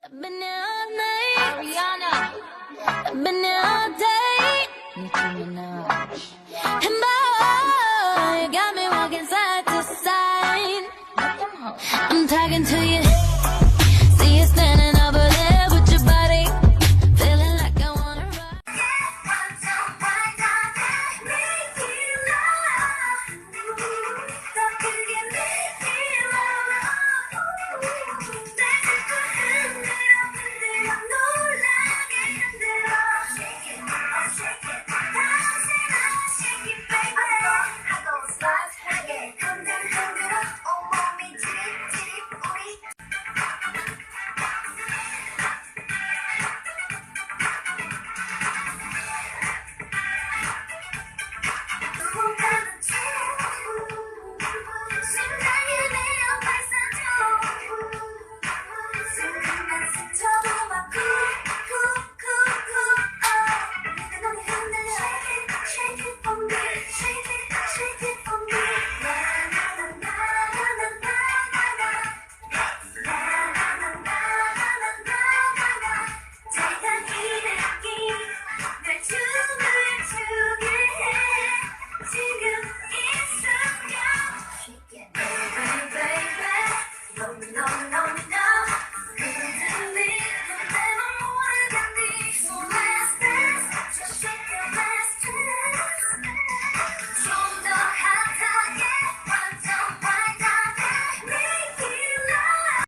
I've been here all night. Ariana. I've been here all day. Nicki Minaj. And boy, you got me walking side to side. Let them hoes. I'm talking to you.